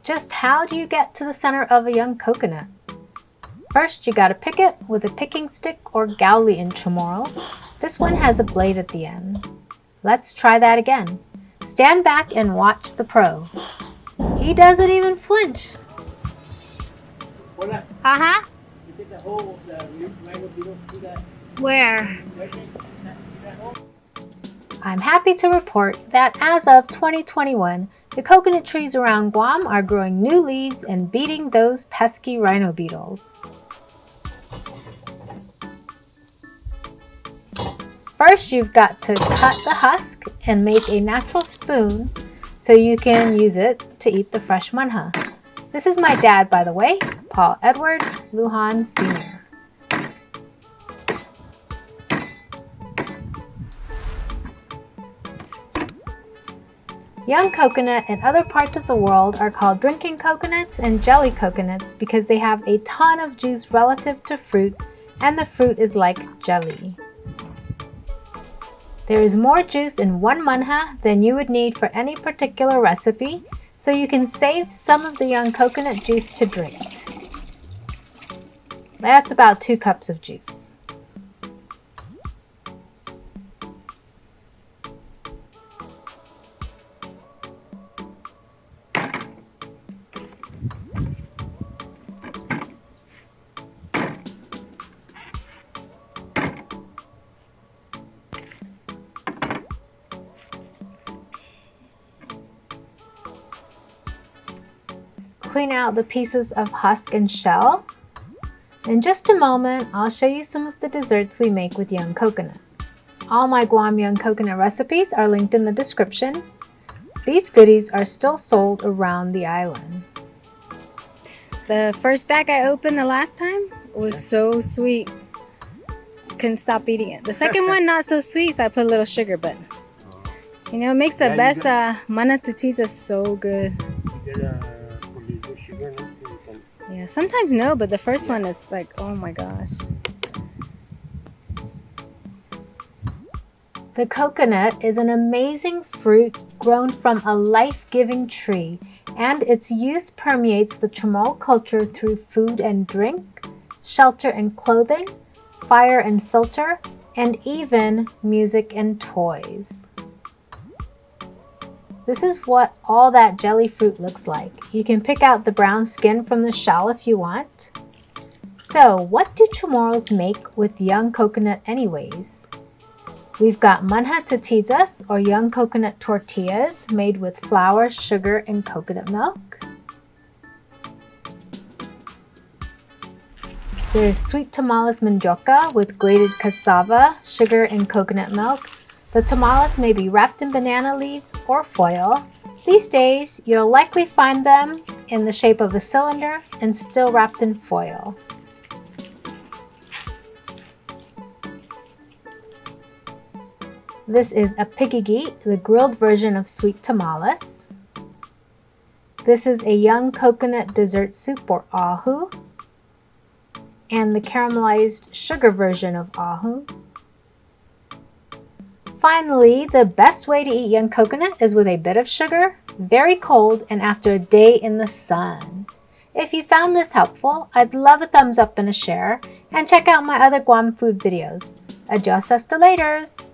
Just how do you get to the center of a young coconut? First, you gotta pick it with a picking stick or gauli in Chamorro. This one has a blade at the end. Let's try that again. Stand back and watch the pro. He doesn't even flinch. Uh-huh. Where? I'm happy to report that as of 2021, the coconut trees around Guam are growing new leaves and beating those pesky rhino beetles. First, you've got to cut the husk and make a natural spoon so you can use it to eat the fresh månha. This is my dad, by the way, Paul Edward Lujan Sr. Young coconut in other parts of the world are called drinking coconuts and jelly coconuts because they have a ton of juice relative to fruit, and the fruit is like jelly. There is more juice in one månha than you would need for any particular recipe, so you can save some of the young coconut juice to drink. That's about 2 cups of juice. Clean out the pieces of husk and shell. In just a moment, I'll show you some of the desserts we make with young coconut. All my Guam young coconut recipes are linked in the description. These goodies are still sold around the island. The first bag I opened the last time was so sweet. Couldn't stop eating it. The second one not so sweet, so I put a little sugar, but you know, it makes the best mana titiyas so good. Yeah, sometimes no, but the first one is like, oh my gosh. The coconut is an amazing fruit grown from a life-giving tree, and its use permeates the Chamorro culture through food and drink, shelter and clothing, fire and filter, and even music and toys. This is what all that jelly fruit looks like. You can pick out the brown skin from the shell if you want. So, what do Chamorros make with young coconut anyways? We've got månha titiyas, or young coconut tortillas, made with flour, sugar, and coconut milk. There's sweet tamales MENDIOKA with grated cassava, sugar, and coconut milk. The tamales may be wrapped in banana leaves or foil. These days, you'll likely find them in the shape of a cylinder and still wrapped in foil. This is apigigi, the grilled version of sweet tamales. This is a young coconut dessert soup, or ahu, and the caramelized sugar version of ahu. Finally, the best way to eat young coconut is with a bit of sugar, very cold, and after a day in the sun. If you found this helpful, I'd love a thumbs up and a share, and check out my other Guam food videos. Adios hasta laters!